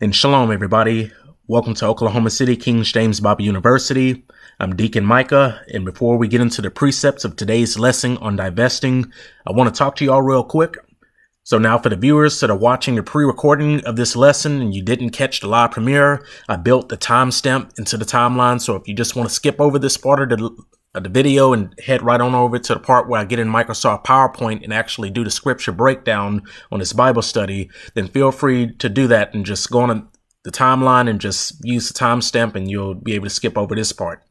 And shalom, everybody. Welcome to Oklahoma City King James Bible University. I'm Deacon Micah, and before we get into the precepts of today's lesson on divesting, I want to talk to you all real quick. So now for the viewers that are watching the pre-recording of this lesson and you didn't catch the live premiere, I built the timestamp into the timeline. So if you just want to skip over this part of the video and head right on over to the part where I get in Microsoft PowerPoint and actually do the scripture breakdown on this Bible study, then feel free to do that and just go on the timeline and just use the timestamp and you'll be able to skip over this part.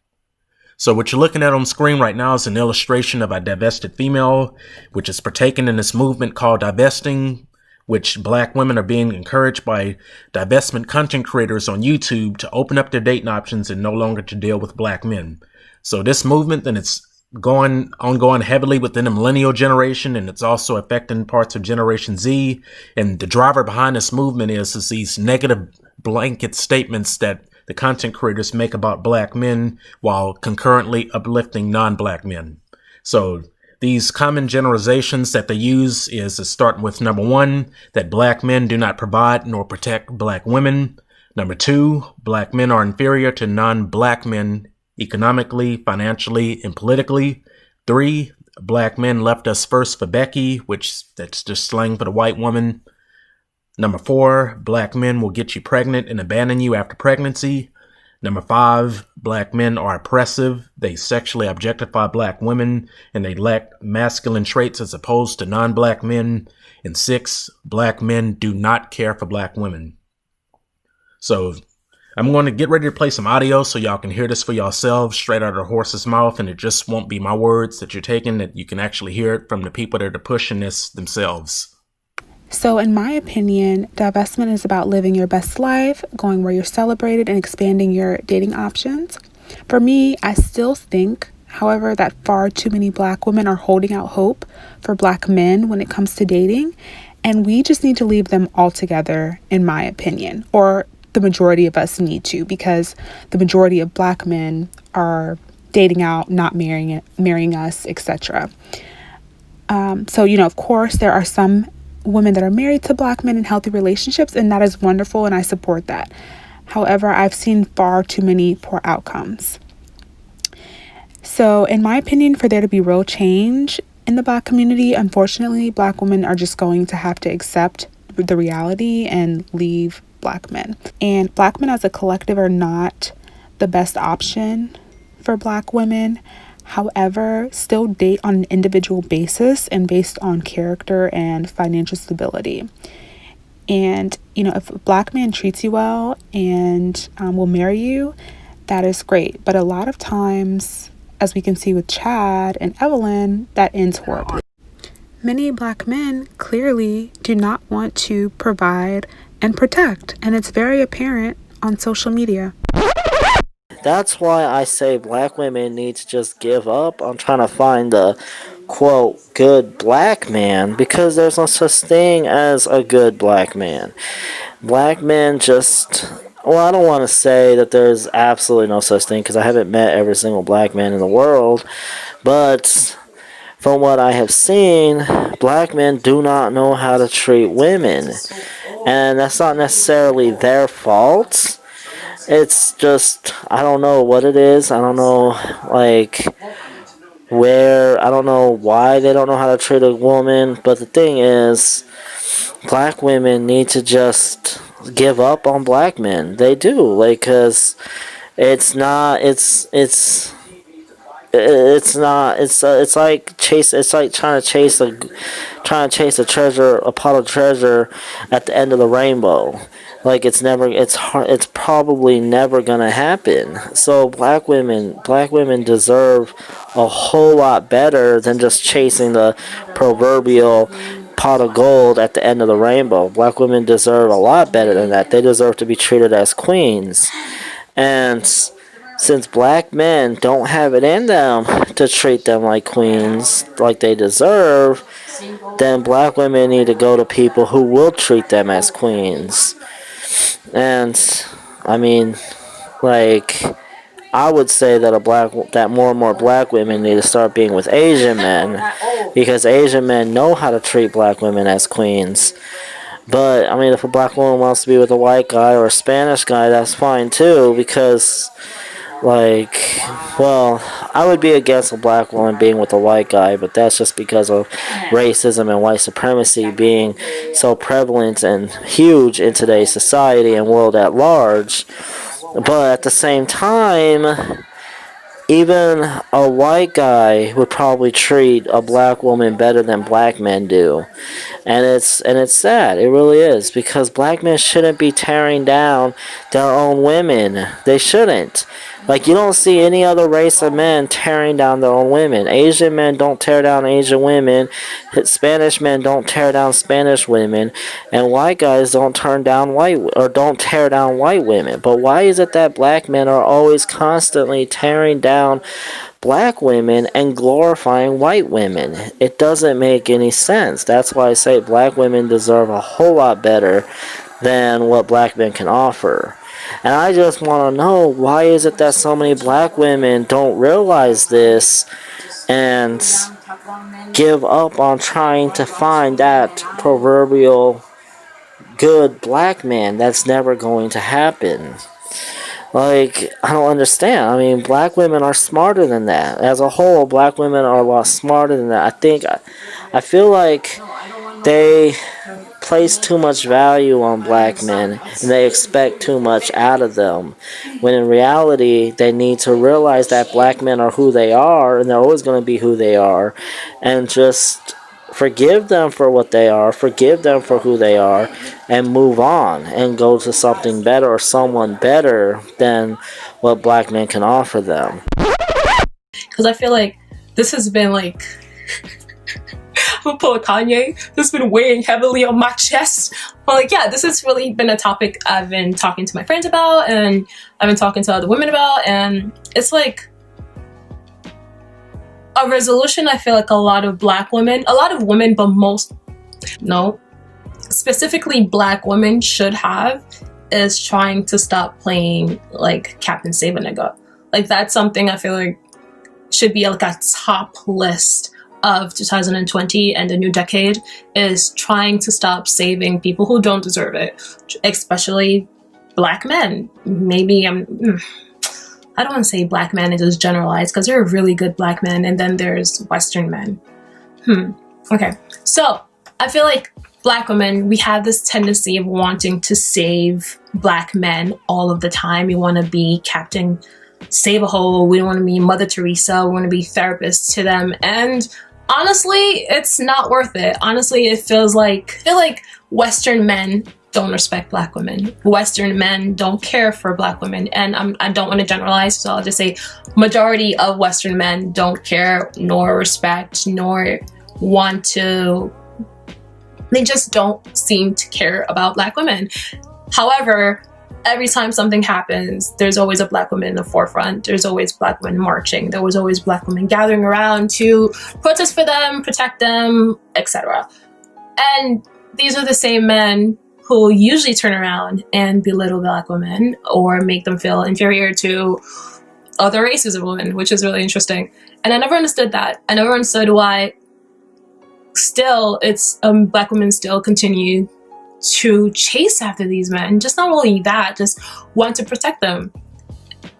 So what you're looking at on screen right now is an illustration of a divested female, which is partaking in this movement called divesting, which black women are being encouraged by divestment content creators on YouTube to open up their dating options and no longer to deal with black men. So this movement, then it's ongoing heavily within the millennial generation, and it's also affecting parts of Generation Z. And the driver behind this movement is these negative blanket statements that the content creators make about black men while concurrently uplifting non-black men. So these common generalizations that they use is starting with number one, that black men do not provide nor protect black women. Number two, black men are inferior to non-black men economically, financially, and politically. Three, black men left us first for Becky, which that's just slang for the white woman. Number four, black men will get you pregnant and abandon you after pregnancy. Number five, black men are oppressive. They sexually objectify black women and they lack masculine traits as opposed to non-black men. And six, black men do not care for black women. So I'm going to get ready to play some audio so y'all can hear this for yourselves straight out of the horse's mouth, and it just won't be my words that you're taking, that you can actually hear it from the people that are pushing this themselves. So in my opinion, divestment is about living your best life, going where you're celebrated, and expanding your dating options. For me, I still think, however, that far too many black women are holding out hope for black men when it comes to dating, and we just need to leave them altogether, in my opinion, or the majority of us need to, because the majority of black men are dating out, not marrying us, etc. So, of course, there are some women that are married to black men in healthy relationships, and that is wonderful, and I support that. However, I've seen far too many poor outcomes. So, in my opinion, for there to be real change in the black community, unfortunately, black women are just going to have to accept the reality and leave black men. And black men as a collective are not the best option for black women. However, still date on an individual basis and based on character and financial stability. And, if a black man treats you well and will marry you, that is great. But a lot of times, as we can see with Chad and Evelyn, that ends horribly. Many black men clearly do not want to provide and protect, and it's very apparent on social media. That's why I say black women need to just give up on trying to find the, quote, good black man, because there's no such thing as a good black man. Black men just, I don't want to say that there's absolutely no such thing, because I haven't met every single black man in the world, but from what I have seen, black men do not know how to treat women. And that's not necessarily their fault. It's just, I don't know what it is. I don't know, I don't know why they don't know how to treat a woman. But the thing is, black women need to just give up on black men. They do, because it's like trying to chase a treasure, a pot of treasure at the end of the rainbow. It's probably never gonna happen. So black women deserve a whole lot better than just chasing the proverbial pot of gold at the end of the rainbow. Black women deserve a lot better than that. They deserve to be treated as queens. And since black men don't have it in them to treat them like queens, like they deserve, then black women need to go to people who will treat them as queens. And, I would say that more and more black women need to start being with Asian men, because Asian men know how to treat black women as queens. But I mean, if a black woman wants to be with a white guy or a Spanish guy, that's fine too, because like, well, I would be against a black woman being with a white guy, but that's just because of racism and white supremacy being so prevalent and huge in today's society and world at large. But at the same time, even a white guy would probably treat a black woman better than black men do. And it's sad. It really is, because black men shouldn't be tearing down their own women. They shouldn't. Like, you don't see any other race of men tearing down their own women. Asian men don't tear down Asian women. Spanish men don't tear down Spanish women, and white guys don't tear down white women. But why is it that black men are always constantly tearing down black women and glorifying white women? It doesn't make any sense. That's why I say black women deserve a whole lot better than what black men can offer. And I just want to know, why is it that so many black women don't realize this and give up on trying to find that proverbial good black man? That's never going to happen. Like, I don't understand. I mean, black women are smarter than that. As a whole, black women are a lot smarter than that. I feel like they place too much value on black men and they expect too much out of them, when in reality they need to realize that black men are who they are and they're always going to be who they are, and just forgive them for what they are, forgive them for who they are, and move on and go to something better or someone better than what black men can offer them. Because I feel like this has been like I'm gonna pull a Kanye. This has been weighing heavily on my chest. But like, yeah, this has really been a topic I've been talking to my friends about, and I've been talking to other women about, and it's like a resolution I feel like a lot of women, but specifically black women should have, is trying to stop playing like Captain Save a Nigga. Like, that's something I feel like should be like a top list of 2020 and the new decade, is trying to stop saving people who don't deserve it, especially black men. Maybe I don't want to say black men and just generalize, because there are really good black men, and then there's Western men. Okay, so I feel like black women, we have this tendency of wanting to save black men all of the time. We want to be Captain Save a Hole. We don't want to be Mother Teresa. We want to be therapists to them, and honestly, it's not worth it. Honestly, I feel like Western men don't respect black women. Western men don't care for black women. And I don't want to generalize, so I'll just say majority of Western men don't care, nor respect, nor want to. They just don't seem to care about black women. However, every time something happens, there's always a black woman in the forefront. There's always black women marching. There was always black women gathering around to protest for them, protect them, etc. And these are the same men who usually turn around and belittle black women or make them feel inferior to other races of women, which is really interesting. And I never understood that. I never understood why still black women still continue to chase after these men. Just not only that, just want to protect them.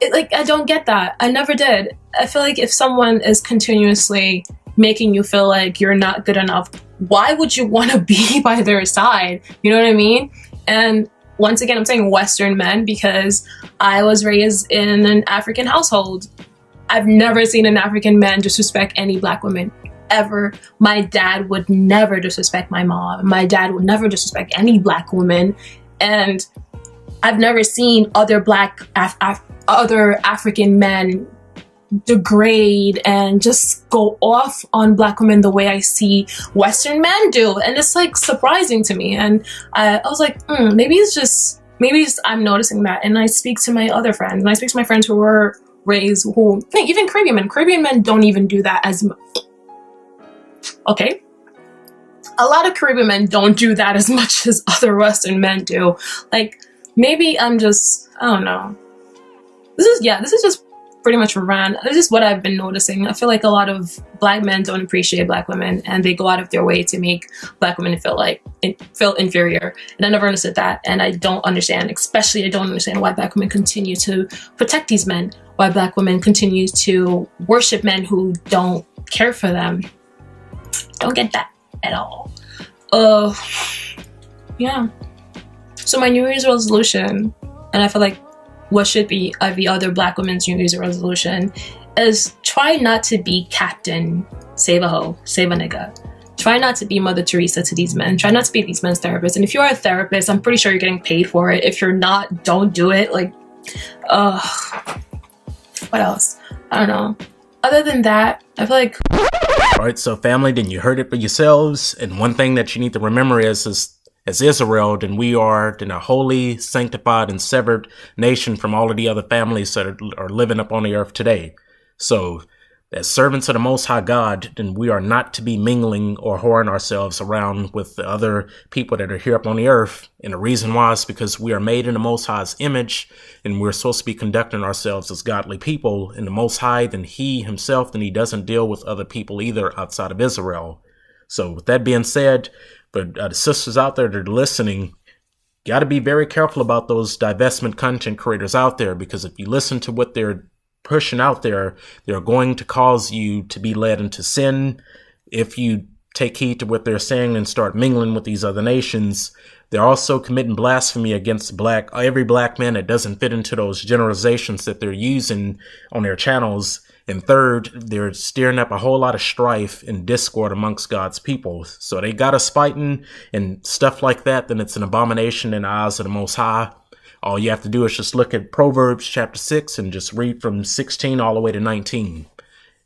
I don't get that. I never did. I feel like if someone is continuously making you feel like you're not good enough, why would you want to be by their side? You know what I mean? And once again, I'm saying Western men because I was raised in an African household. I've never seen an African man disrespect any black woman. Ever. My dad would never disrespect my mom. My dad would never disrespect any black woman. And I've never seen other other African men degrade and just go off on black women the way I see Western men do. And it's like surprising to me. And I was like, maybe it's I'm noticing that. And I speak to my other friends, and I speak to my friends who were raised, even Caribbean men don't even do that as much. Okay, a lot of Caribbean men don't do that as much as other Western men do. Like, maybe I don't know. This is just pretty much ran. This is what I've been noticing. I feel like a lot of Black men don't appreciate Black women, and they go out of their way to make Black women feel inferior. And I never understood that, and I don't understand. Especially, I don't understand why Black women continue to protect these men. Why Black women continue to worship men who don't care for them. Don't get that at all. Yeah. So my New Year's resolution, and I feel like what should be every other Black woman's New Year's resolution, is try not to be Captain Save a Hoe, Save a Nigga. Try not to be Mother Teresa to these men. Try not to be these men's therapist. And if you are a therapist, I'm pretty sure you're getting paid for it. If you're not, don't do it. Like, what else? I don't know. Other than that, I feel like... All right, so family, then you heard it for yourselves. And one thing that you need to remember is as Israel, then we are then a holy, sanctified, and severed nation from all of the other families that are living up on the earth today. So, as servants of the Most High God, then we are not to be mingling or whoring ourselves around with the other people that are here up on the earth. And the reason why is because we are made in the Most High's image, and we're supposed to be conducting ourselves as godly people. And the Most High, then He Himself, then He doesn't deal with other people either outside of Israel. So, with that being said, but the sisters out there that are listening, got to be very careful about those divestment content creators out there, because if you listen to what they're pushing out there, they're going to cause you to be led into sin. If you take heed to what they're saying and start mingling with these other nations, they're also committing blasphemy against every Black man that doesn't fit into those generalizations that they're using on their channels. And third, they're stirring up a whole lot of strife and discord amongst God's people. So they got us fighting and stuff like that, then it's an abomination in the eyes of the Most High. All you have to do is just look at Proverbs chapter 6 and just read from 16 all the way to 19.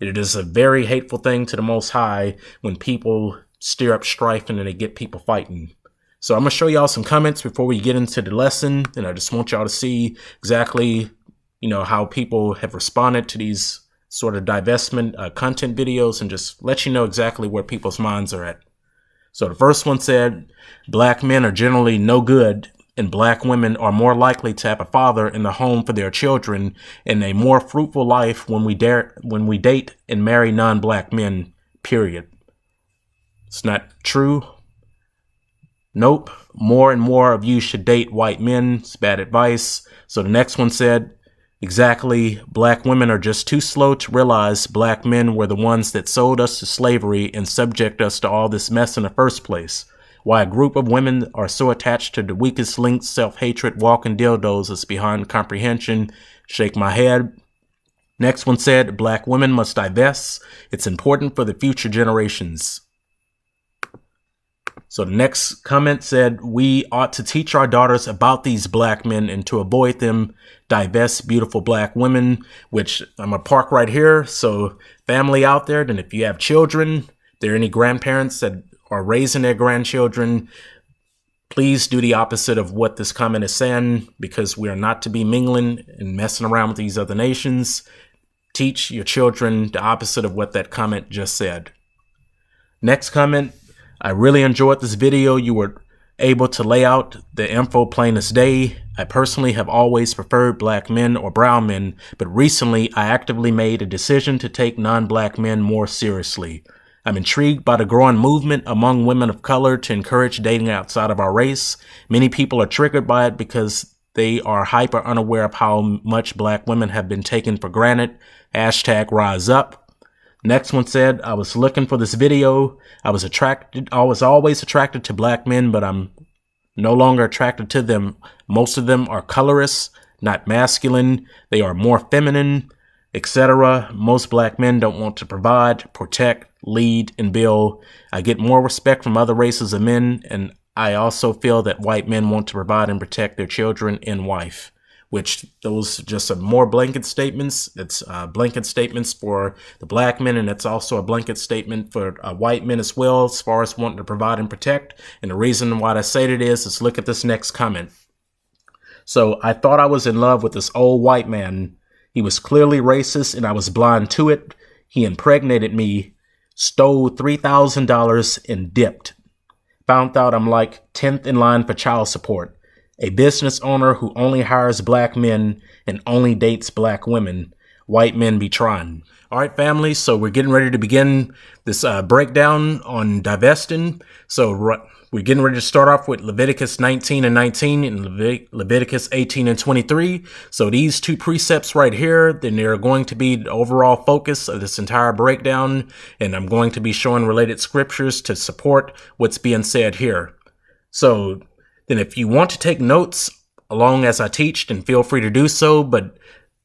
It is a very hateful thing to the Most High when people stir up strife and then they get people fighting. So I'm going to show y'all some comments before we get into the lesson. And I just want y'all to see exactly, how people have responded to these sort of divestment content videos, and just let you know exactly where people's minds are at. So the first one said, Black men are generally no good, and Black women are more likely to have a father in the home for their children and a more fruitful life when we date and marry non-Black men, period. It's not true. Nope. More and more of you should date white men. It's bad advice. So the next one said, exactly, Black women are just too slow to realize Black men were the ones that sold us to slavery and subject us to all this mess in the first place. Why a group of women are so attached to the weakest links, self-hatred, walking dildos is beyond comprehension. Shake my head. Next one said, Black women must divest. It's important for the future generations. So the next comment said, we ought to teach our daughters about these Black men and to avoid them, divest beautiful Black women, which I'm going to park right here. So family out there, then if you have children, if there are any grandparents that are raising their grandchildren, please do the opposite of what this comment is saying, because we are not to be mingling and messing around with these other nations. Teach your children the opposite of what that comment just said. Next comment, I really enjoyed this video. You were able to lay out the info plain as day. I personally have always preferred Black men or brown men, but recently I actively made a decision to take non-Black men more seriously. I'm intrigued by the growing movement among women of color to encourage dating outside of our race. Many people are triggered by it because they are hyper unaware of how much Black women have been taken for granted. Hashtag rise up. Next one said, I was looking for this video. I was always attracted to Black men, but I'm no longer attracted to them. Most of them are colorist, not masculine. They are more feminine, etc. Most Black men don't want to provide, protect, lead, and build. I get more respect from other races of men, and I also feel that white men want to provide and protect their children and wife, which those just are more blanket statements. It's blanket statements for the Black men, and it's also a blanket statement for white men as well, as far as wanting to provide and protect. And the reason why I say it is look at this next comment. So I thought I was in love with this old white man. He was clearly racist, and I was blind to it. He impregnated me, stole $3,000 and dipped. Found out I'm like 10th in line for child support. A business owner who only hires Black men and only dates Black women. white men be trying. All right, family, so we're getting ready to begin this breakdown on divesting. So we're getting ready to start off with Leviticus 19 and 19 and Leviticus 18 and 23. So these two precepts right here, then they're going to be the overall focus of this entire breakdown, and I'm going to be showing related scriptures to support what's being said here. So then if you want to take notes along as I teach, then feel free to do so, but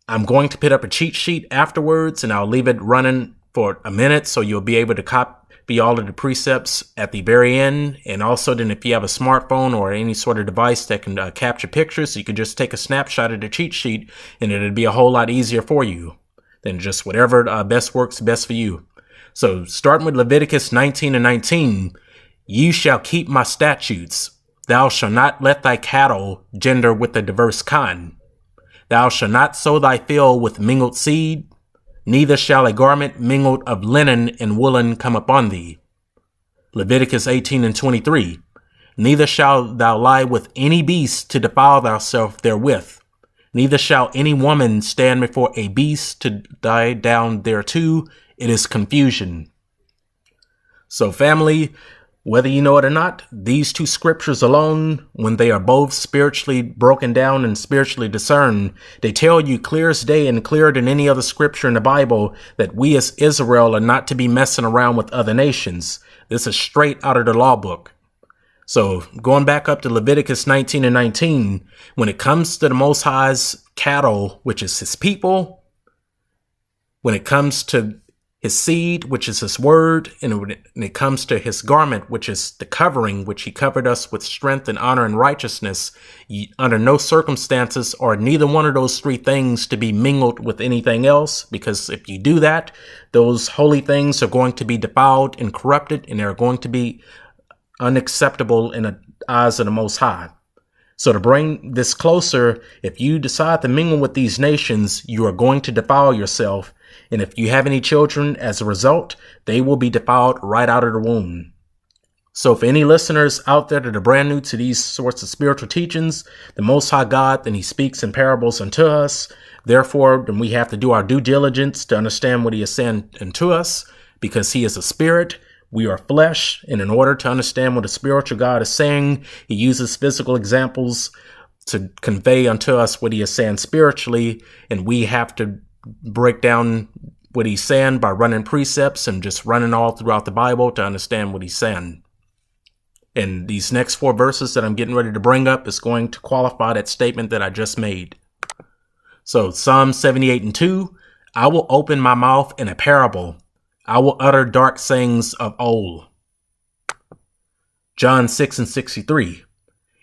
I'm going to put up a cheat sheet afterwards, and I'll leave it running for a minute so you'll be able to copy all of the precepts at the very end. And also then if you have a smartphone or any sort of device that can capture pictures, you can just take a snapshot of the cheat sheet, and it'll be a whole lot easier for you than just whatever best works best for you. So starting with Leviticus 19 and 19, you shall keep my statutes. Thou shalt not let thy cattle gender with a diverse kind. Thou shalt not sow thy field with mingled seed, neither shall a garment mingled of linen and woolen come upon thee. Leviticus 18 and 23. Neither shalt thou lie with any beast to defile thyself therewith. Neither shall any woman stand before a beast to die down thereto. It is confusion. So family, whether you know it or not, these two scriptures alone, when they are both spiritually broken down and spiritually discerned, they tell you clear as day and clearer than any other scripture in the Bible that we as Israel are not to be messing around with other nations. This is straight out of the law book. So going back up to Leviticus 19 and 19, when it comes to the Most High's cattle, which is his people, when it comes to his seed, which is his word, and when it comes to his garment, which is the covering, which he covered us with strength and honor and righteousness, under no circumstances are neither one of those three things to be mingled with anything else, because if you do that, those holy things are going to be defiled and corrupted, and they're going to be unacceptable in the eyes of the Most High. So to bring this closer, if you decide to mingle with these nations, you are going to defile yourself. And if you have any children, as a result, they will be defiled right out of the womb. So for any listeners out there that are brand new to these sorts of spiritual teachings, the Most High God, then he speaks in parables unto us. Therefore, then we have to do our due diligence to understand what he is saying unto us, because he is a spirit. We are flesh, and in order to understand what a spiritual God is saying, he uses physical examples to convey unto us what he is saying spiritually, and we have to break down what he's saying by running precepts and just running all throughout the Bible to understand what he's saying. And these next 4 verses that I'm getting ready to bring up is going to qualify that statement that I just made. So Psalm 78 and 2, I will open my mouth in a parable. I will utter dark sayings of old. John 6 and 63,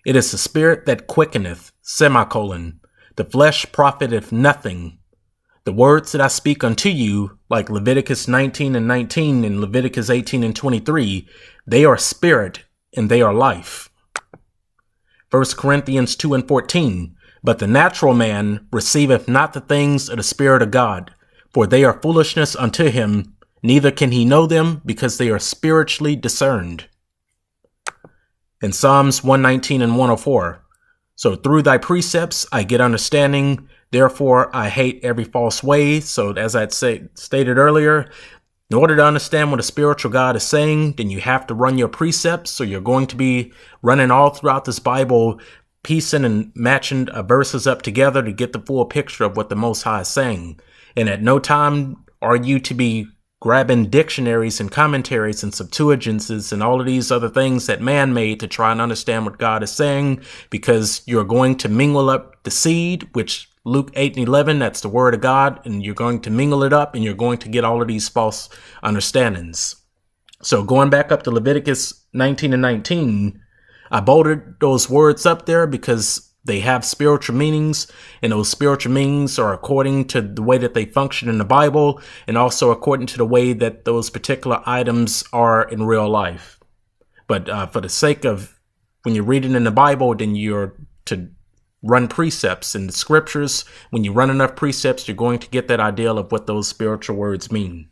it is the spirit that quickeneth, the flesh profiteth nothing. The words that I speak unto you, like Leviticus 19 and 19 and Leviticus 18 and 23, they are spirit and they are life. 1 Corinthians 2 and 14, but the natural man receiveth not the things of the Spirit of God, for they are foolishness unto him, neither can he know them, because they are spiritually discerned. In Psalms 119 and 104, so through thy precepts I get understanding, therefore I hate every false way. So as I stated earlier, in order to understand what a spiritual God is saying, then you have to run your precepts. So you're going to be running all throughout this Bible, piecing and matching verses up together to get the full picture of what the Most High is saying. And at no time are you to be grabbing dictionaries and commentaries and Septuagints and all of these other things that man made to try and understand what God is saying, because you're going to mingle up the seed, which Luke 8 and 11, that's the word of God, and you're going to mingle it up and you're going to get all of these false understandings. So going back up to Leviticus 19 and 19, I bolded those words up there because they have spiritual meanings, and those spiritual meanings are according to the way that they function in the Bible, and also according to the way that those particular items are in real life. But for the sake of when you're reading in the Bible, then you're to run precepts in the scriptures. When you run enough precepts, you're going to get that idea of what those spiritual words mean.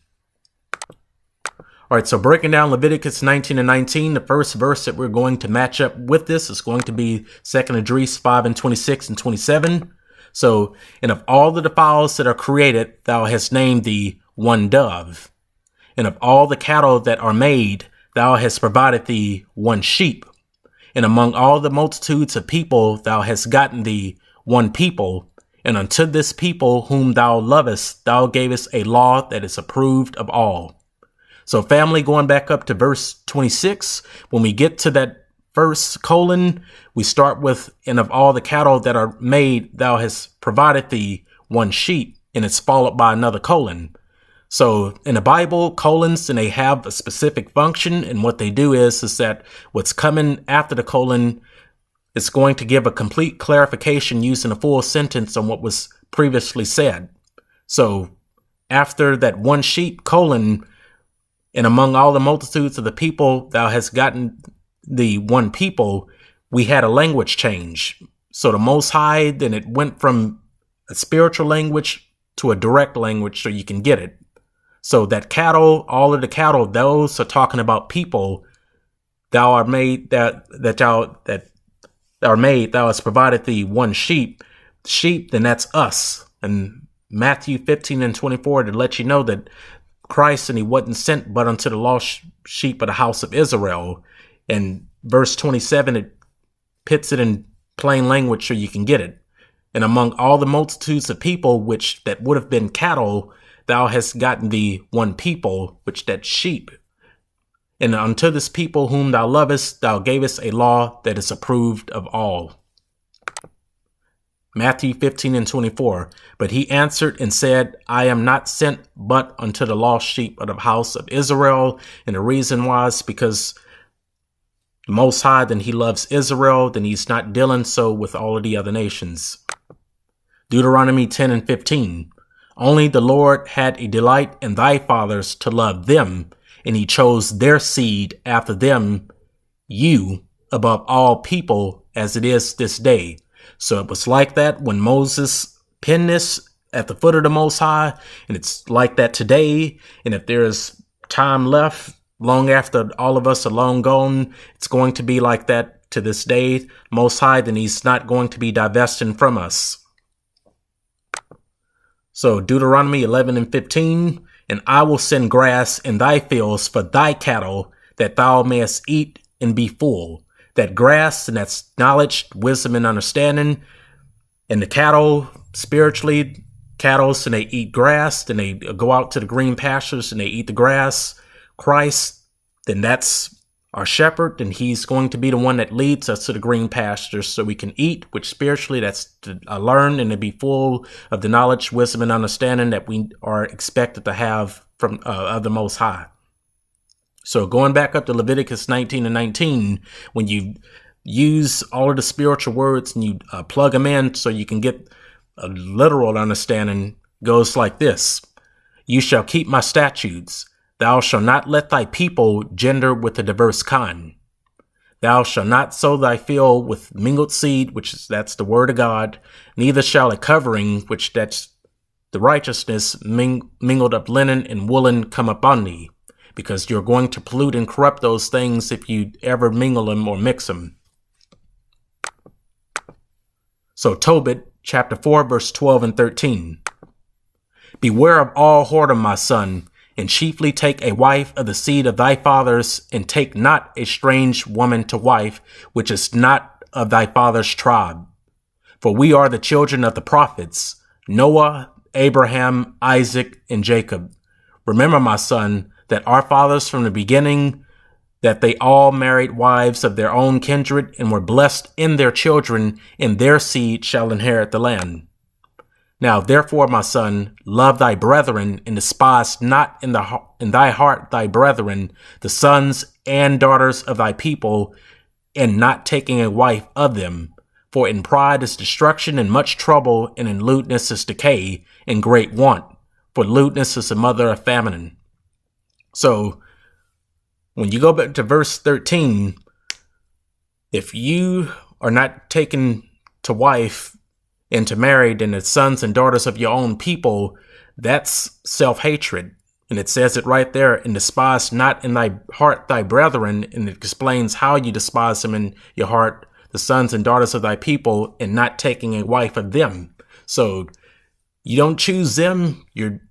All right, so breaking down Leviticus 19 and 19, the first verse that we're going to match up with this is going to be 2 Esdras 5 and 26 and 27. So, and of all the fowls that are created, thou hast named thee one dove. And of all the cattle that are made, thou hast provided thee one sheep. And among all the multitudes of people, thou hast gotten thee one people. And unto this people whom thou lovest, thou gavest a law that is approved of all. So family, going back up to verse 26, when we get to that first colon, we start with, and of all the cattle that are made, thou hast provided thee one sheep, and it's followed by another colon. So in the Bible, colons, and they have a specific function, and what they do is that what's coming after the colon is going to give a complete clarification using a full sentence on what was previously said. So after that one sheep colon, and among all the multitudes of the people, thou hast gotten the one people, we had a language change. So the Most High, then it went from a spiritual language to a direct language so you can get it. So that cattle, all of the cattle, those are talking about people. Thou art made thou hast provided thee one sheep. Sheep, then that's us. And Matthew 15 and 24 to let you know that Christ, and he wasn't sent but unto the lost sheep of the house of Israel. And verse 27, it puts it in plain language so you can get it. And among all the multitudes of people, which that would have been cattle, thou hast gotten thee one people, which that sheep. And unto this people whom thou lovest, thou gavest a law that is approved of all. Matthew 15 and 24. But he answered and said, I am not sent but unto the lost sheep of the house of Israel. And the reason was because the Most High, then he loves Israel, then he's not dealing so with all of the other nations. Deuteronomy 10 and 15. Only the Lord had a delight in thy fathers to love them, and he chose their seed after them, you, above all people, as it is this day. So it was like that when Moses penned this at the foot of the Most High, and it's like that today. And if there is time left, long after all of us are long gone, it's going to be like that to this day. Most High, then he's not going to be divesting from us. So Deuteronomy 11 and 15, and I will send grass in thy fields for thy cattle, that thou mayest eat and be full. That grass, and that's knowledge, wisdom, and understanding. And the cattle, spiritually, cattle, and they eat grass, then they go out to the green pastures and they eat the grass. Christ, then that's our shepherd, and he's going to be the one that leads us to the green pastures so we can eat, which spiritually that's to learn and to be full of the knowledge, wisdom, and understanding that we are expected to have from of the Most High. So going back up to Leviticus 19 and 19, when you use all of the spiritual words and you plug them in so you can get a literal understanding, goes like this. You shall keep my statutes. Thou shalt not let thy people gender with a diverse kind. Thou shalt not sow thy field with mingled seed, that's the word of God. Neither shall a covering, which that's the righteousness, mingled of linen and woolen come upon thee. Because you're going to pollute and corrupt those things if you ever mingle them or mix them. So Tobit, chapter 4, verse 12 and 13. Beware of all whoredom, my son, and chiefly take a wife of the seed of thy fathers, and take not a strange woman to wife, which is not of thy father's tribe. For we are the children of the prophets, Noah, Abraham, Isaac, and Jacob. Remember, my son, that our fathers from the beginning, that they all married wives of their own kindred and were blessed in their children, and their seed shall inherit the land. Now, therefore, my son, love thy brethren, and despise not in thy heart thy brethren, the sons and daughters of thy people, and not taking a wife of them. For in pride is destruction, and much trouble, and in lewdness is decay, and great want. For lewdness is the mother of famine. So, when you go back to verse 13, if you are not taken to wife and to marry, then the sons and daughters of your own people, that's self-hatred. And it says it right there, and despise not in thy heart thy brethren, and it explains how you despise them in your heart, the sons and daughters of thy people, and not taking a wife of them. So you don't choose them.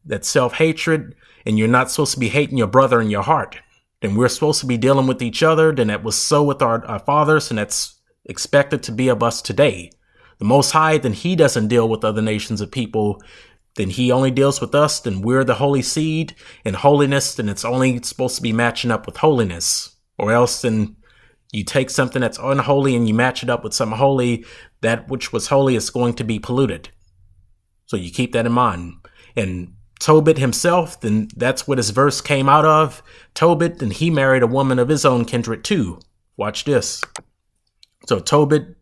That's self-hatred, and you're not supposed to be hating your brother in your heart. Then we're supposed to be dealing with each other. Then that was so with our fathers, and that's expected to be of us today. The Most High, then he doesn't deal with other nations of people. Then he only deals with us. Then we're the holy seed, and holiness, then it's only supposed to be matching up with holiness. Or else then you take something that's unholy and you match it up with something holy. That which was holy is going to be polluted. So you keep that in mind. And Tobit himself, then that's what his verse came out of. Tobit, then he married a woman of his own kindred too. Watch this. So Tobit,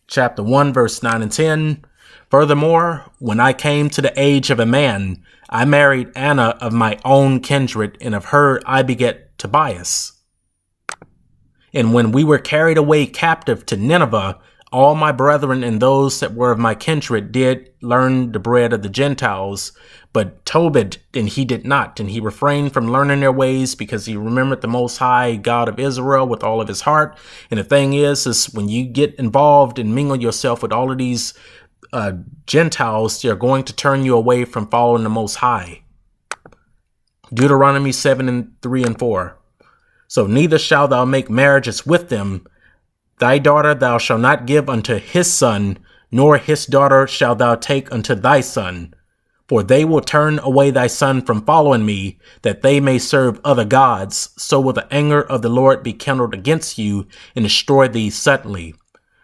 chapter 1, verse 9 and 10. Furthermore, when I came to the age of a man, I married Anna of my own kindred, and of her I beget Tobias. And when we were carried away captive to Nineveh, all my brethren and those that were of my kindred did learn the bread of the Gentiles. But Tobit, and he did not, and he refrained from learning their ways because he remembered the Most High God of Israel with all of his heart. And the thing is when you get involved and mingle yourself with all of these Gentiles, they're going to turn you away from following the Most High. Deuteronomy 7 and 3 and 4. So neither shalt thou make marriages with them. Thy daughter thou shalt not give unto his son, nor his daughter shalt thou take unto thy son. For they will turn away thy son from following me, that they may serve other gods. So will the anger of the Lord be kindled against you, and destroy thee suddenly.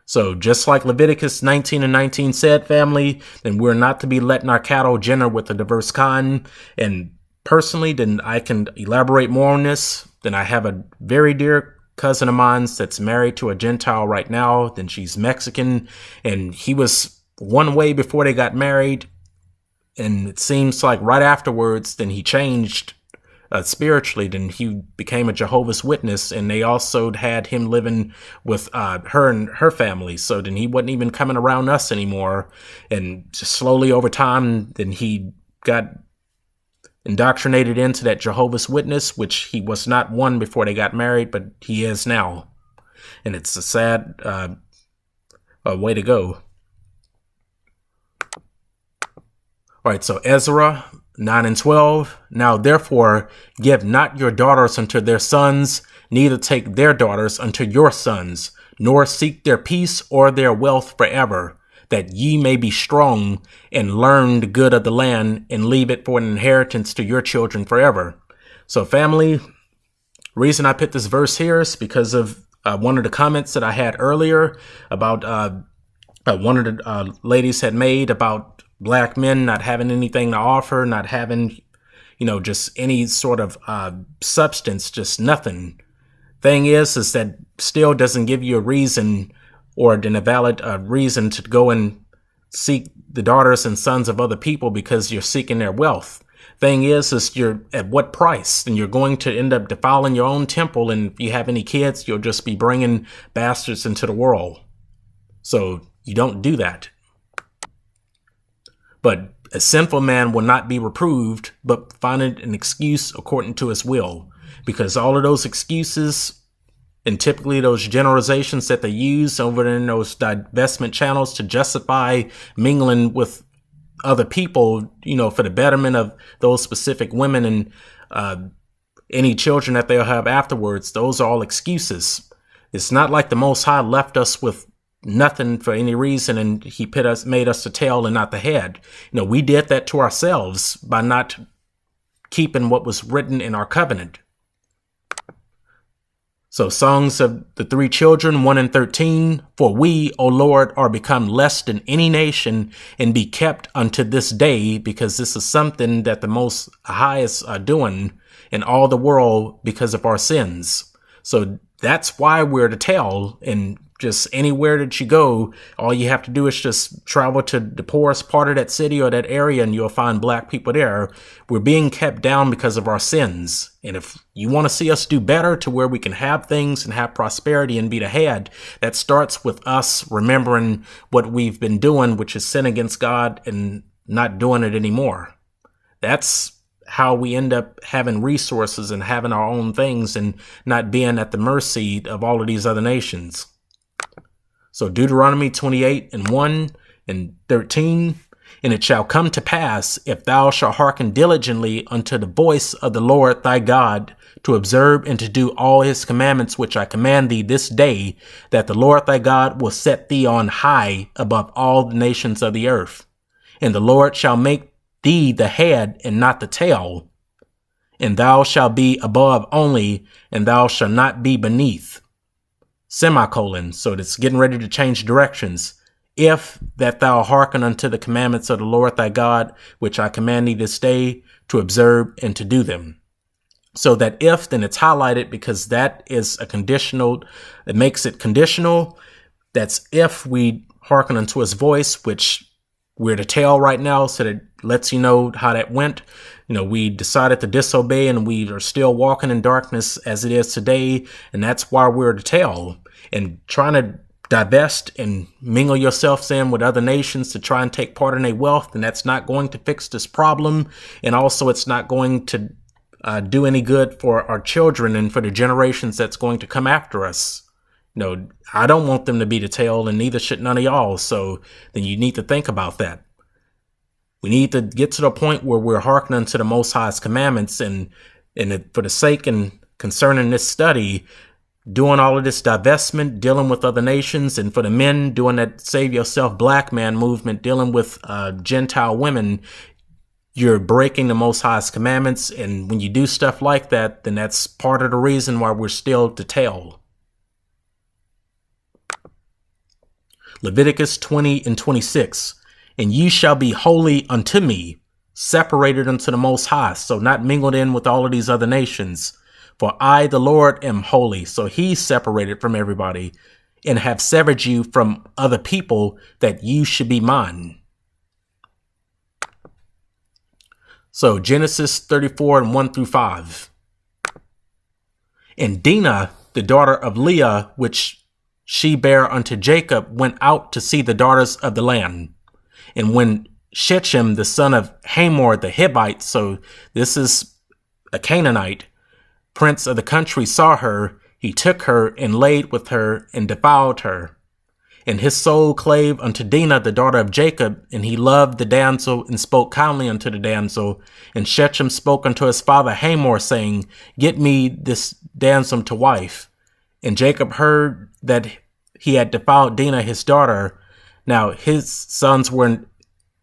So just like Leviticus 19 and 19 said, family, then we're not to be letting our cattle gender with a diverse kind. And personally, then I can elaborate more on this. Then I have a very dear cousin of mine that's married to a Gentile right now. Then she's Mexican, and he was one way before they got married. And it seems like right afterwards, then he changed spiritually. Then he became a Jehovah's Witness, and they also had him living with her and her family. So then he wasn't even coming around us anymore. And just slowly over time, then he got indoctrinated into that Jehovah's Witness, which he was not one before they got married, but he is now. And it's a sad way to go. All right, so Ezra 9 and 12. Now therefore give not your daughters unto their sons, neither take their daughters unto your sons, nor seek their peace or their wealth forever, that ye may be strong and learn the good of the land and leave it for an inheritance to your children forever. So family, reason I put this verse here is because of one of the comments that I had earlier about one of the ladies had made about Black men not having anything to offer, not having, just any sort of substance, just nothing. Thing is that still doesn't give you a reason or then a valid reason to go and seek the daughters and sons of other people because you're seeking their wealth. Thing is you're at what price? And you're going to end up defiling your own temple. And if you have any kids, you'll just be bringing bastards into the world. So you don't do that. But a sinful man will not be reproved, but finding an excuse according to his will. Because all of those excuses and typically those generalizations that they use over in those divestment channels to justify mingling with other people, for the betterment of those specific women and any children that they'll have afterwards, those are all excuses. It's not like the Most High left us with nothing for any reason and he made us the tail and not the head. We did that to ourselves by not keeping what was written in our covenant. So Songs of the Three Children 1 and 13. For we, O Lord, are become less than any nation and be kept unto this day, because this is something that the Most High is doing in all the world because of our sins. So that's why we're the tail, and just anywhere that you go, all you have to do is just travel to the poorest part of that city or that area and you'll find Black people there. We're being kept down because of our sins. And if you want to see us do better to where we can have things and have prosperity and be the head, that starts with us remembering what we've been doing, which is sin against God, and not doing it anymore. That's how we end up having resources and having our own things and not being at the mercy of all of these other nations. So Deuteronomy 28 and 1, And 13, and it shall come to pass, if thou shalt hearken diligently unto the voice of the Lord thy God, to observe and to do all his commandments which I command thee this day, that the Lord thy God will set thee on high above all the nations of the earth. And the Lord shall make thee the head and not the tail. And thou shalt be above only, and thou shalt not be beneath. Semicolon. So it's getting ready to change directions. If that thou hearken unto the commandments of the Lord thy God, which I command thee this day, to observe and to do them. So that if, then it's highlighted because that is a conditional, it makes it conditional. That's if we hearken unto his voice, which we're to tell right now, so that lets you know how that went. We decided to disobey and we are still walking in darkness as it is today. And that's why we're to tell. And trying to divest and mingle yourselves in with other nations to try and take part in their wealth, and that's not going to fix this problem. And also it's not going to do any good for our children and for the generations that's going to come after us. I don't want them to be the tail, and neither should none of y'all. So then you need to think about that. We need to get to the point where we're hearkening to the Most High's commandments, and for the sake and concerning this study, doing all of this divestment, dealing with other nations, and for the men doing that Save Yourself Black Man movement, dealing with Gentile women, you're breaking the Most High's commandments. And when you do stuff like that, then that's part of the reason why we're still to tell. Leviticus 20 and 26. And ye shall be holy unto me, separated unto the Most High. So not mingled in with all of these other nations. For I, the Lord, am holy. So he's separated from everybody, and have severed you from other people, that you should be mine. So Genesis 34 and 1 through 5. And Dinah, the daughter of Leah, which she bare unto Jacob, went out to see the daughters of the land. And when Shechem, the son of Hamor the Hivite, so this is a Canaanite, prince of the country, saw her, he took her and laid with her and defiled her. And his soul clave unto Dinah, the daughter of Jacob, and he loved the damsel and spoke kindly unto the damsel. And Shechem spoke unto his father Hamor, saying, Get me this damsel to wife. And Jacob heard that he had defiled Dinah his daughter. Now his sons were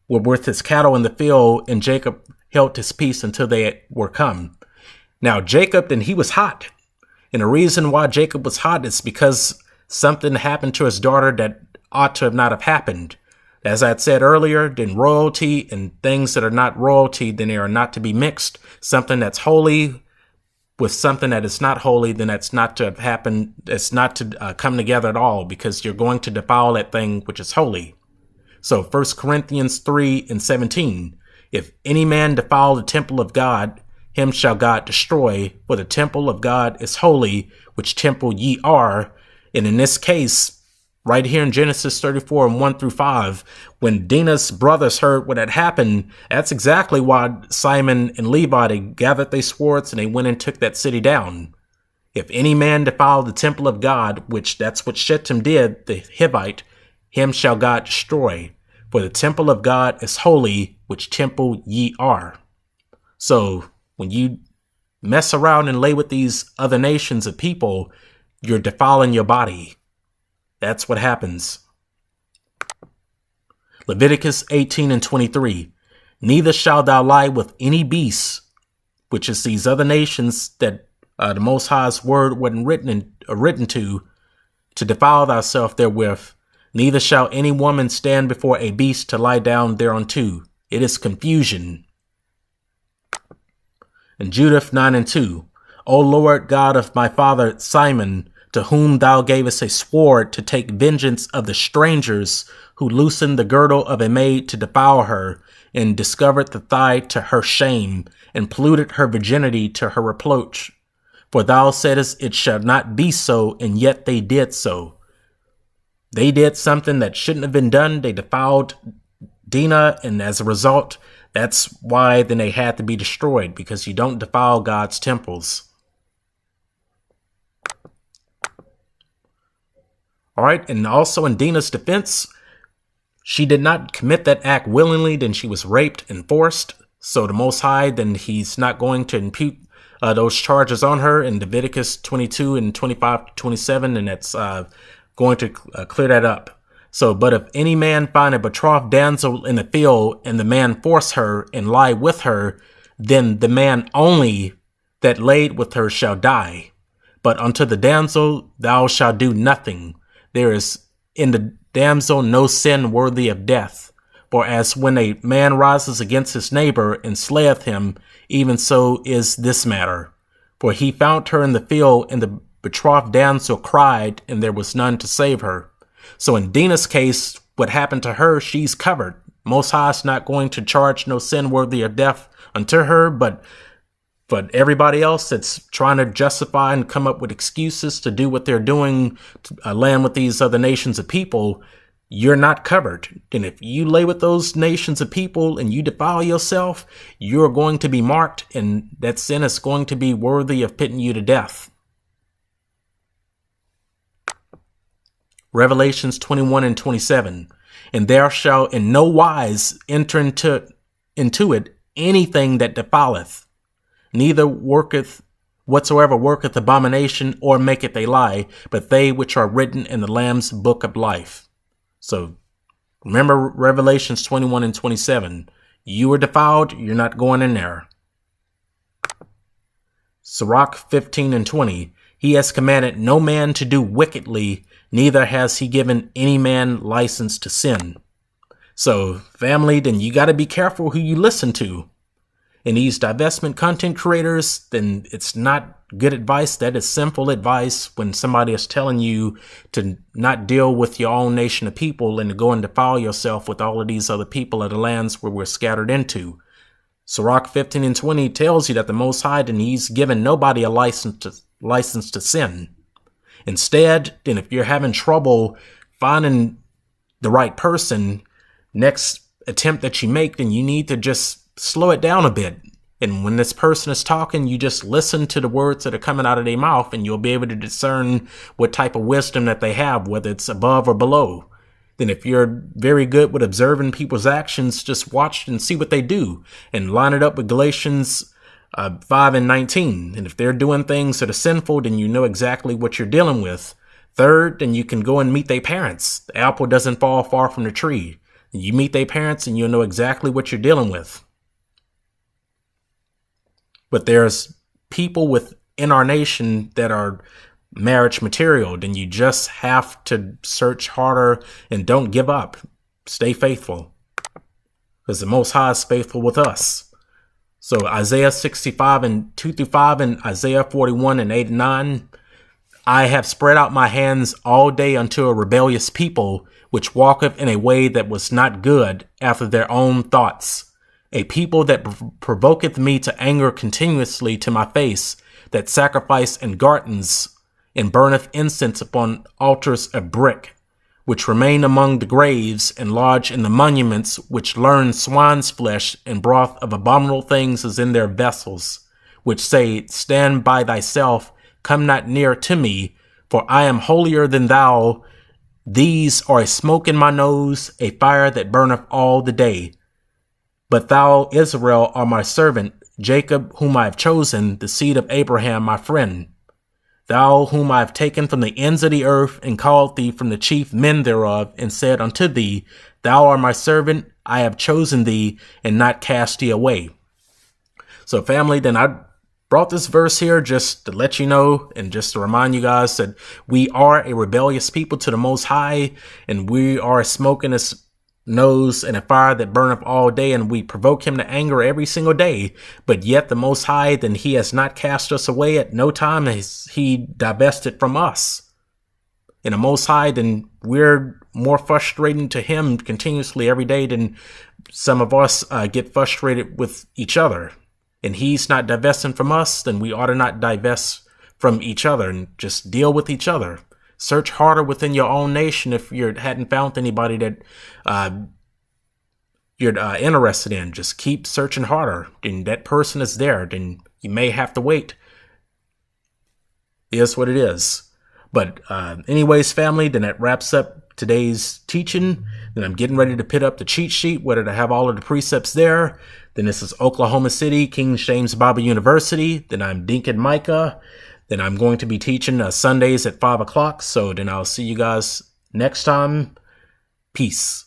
with his cattle in the field, and Jacob held his peace until they were come. Now Jacob, then he was hot. And the reason why Jacob was hot is because something happened to his daughter that ought to have not have happened. As I had said earlier, then royalty and things that are not royalty, then they are not to be mixed. Something that's holy with something that is not holy, then that's not to happen. It's not to come together at all, because you're going to defile that thing which is holy. So 1 Corinthians 3 and 17, if any man defile the temple of God, him shall God destroy, for the temple of God is holy, which temple ye are. And in this case, right here in Genesis 34 and 1 through 5, when Dinah's brothers heard what had happened, that's exactly why Simon and Levi, they gathered their swords and they went and took that city down. If any man defile the temple of God, which that's what Shechem did, the Hivite, him shall God destroy. For the temple of God is holy, which temple ye are. So when you mess around and lay with these other nations of people, you're defiling your body. That's what happens. Leviticus 18 and 23. Neither shalt thou lie with any beast, which is these other nations that the Most High's word wasn't written to defile thyself therewith. Neither shall any woman stand before a beast to lie down thereunto. It is confusion. And Judith 9 and 2. O Lord God of my father Simon, to whom thou gavest a sword to take vengeance of the strangers, who loosened the girdle of a maid to defile her, and discovered the thigh to her shame, and polluted her virginity to her reproach. For thou saidest it shall not be so, and yet they did so. They did something that shouldn't have been done. They defiled Dinah, and as a result, that's why then they had to be destroyed, because you don't defile God's temples. All right, and also in Dinah's defense, she did not commit that act willingly, then she was raped and forced. So the Most High, then he's not going to impute those charges on her in Leviticus 22 and 25 to 27, and that's going to clear that up. So, but if any man find a betrothed damsel in the field, and the man force her and lie with her, then the man only that laid with her shall die. But unto the damsel thou shalt do nothing. There is in the damsel no sin worthy of death. For as when a man rises against his neighbor and slayeth him, even so is this matter. For he found her in the field, and the betrothed damsel cried, and there was none to save her. So in Dina's case, what happened to her, she's covered. Most High is not going to charge no sin worthy of death unto her, but everybody else that's trying to justify and come up with excuses to do what they're doing, to land with these other nations of people, you're not covered. And if you lay with those nations of people and you defile yourself, you're going to be marked, and that sin is going to be worthy of putting you to death. Revelations 21 and 27. And there shall in no wise enter into it anything that defileth, neither worketh whatsoever worketh abomination or maketh a lie, but they which are written in the Lamb's book of life. So remember Revelations 21 and 27. You are defiled, you're not going in there. Sirach 15 and 20. He has commanded no man to do wickedly, neither has he given any man license to sin. So, family, then you got to be careful who you listen to. And these divestment content creators, then it's not good advice. That is sinful advice when somebody is telling you to not deal with your own nation of people and to go and defile yourself with all of these other people of the lands where we're scattered into. Sirach 15 and 20 tells you that the Most High, then he's given nobody a license to sin. Instead, then if you're having trouble finding the right person, next attempt that you make, then you need to just slow it down a bit. And when this person is talking, you just listen to the words that are coming out of their mouth, and you'll be able to discern what type of wisdom that they have, whether it's above or below. Then if you're very good with observing people's actions, just watch and see what they do and line it up with Galatians 5 and 19. And if they're doing things that are sinful, then you know exactly what you're dealing with. Third, then you can go and meet their parents. The apple doesn't fall far from the tree. You meet their parents and you'll know exactly what you're dealing with. But there's people within our nation that are marriage material, then you just have to search harder and don't give up. Stay faithful, because the Most High is faithful with us. So Isaiah 65 and 2 through 5 and Isaiah 41 and 8 and 9. I have spread out my hands all day unto a rebellious people, which walketh in a way that was not good after their own thoughts. A people that provoketh me to anger continuously to my face, that sacrifice in gardens, and burneth incense upon altars of brick, which remain among the graves, and lodge in the monuments, which learn swine's flesh and broth of abominable things is in their vessels, which say, stand by thyself, come not near to me, for I am holier than thou. These are a smoke in my nose, a fire that burneth all the day. But thou, Israel, art my servant, Jacob, whom I have chosen, the seed of Abraham, my friend. Thou, whom I have taken from the ends of the earth, and called thee from the chief men thereof, and said unto thee, thou art my servant, I have chosen thee, and not cast thee away. So family, then I brought this verse here just to let you know, and just to remind you guys that we are a rebellious people to the Most High, and we are smoking his nose and a fire that burneth all day, and we provoke him to anger every single day. But yet the Most High, then he has not cast us away. At no time has he divested from us. And the Most High, then we're more frustrating to him continuously every day than some of us get frustrated with each other. And he's not divesting from us, then we ought to not divest from each other and just deal with each other. Search harder within your own nation if you hadn't found anybody that you're interested in. Just keep searching harder. And that person is there. Then you may have to wait. It is what it is. But anyways, family, then that wraps up today's teaching. Then I'm getting ready to put up the cheat sheet, whether to have all of the precepts there. Then this is Oklahoma City, King James Bible University. Then I'm Deacon Micah. Then I'm going to be teaching Sundays at 5 o'clock. So then I'll see you guys next time. Peace.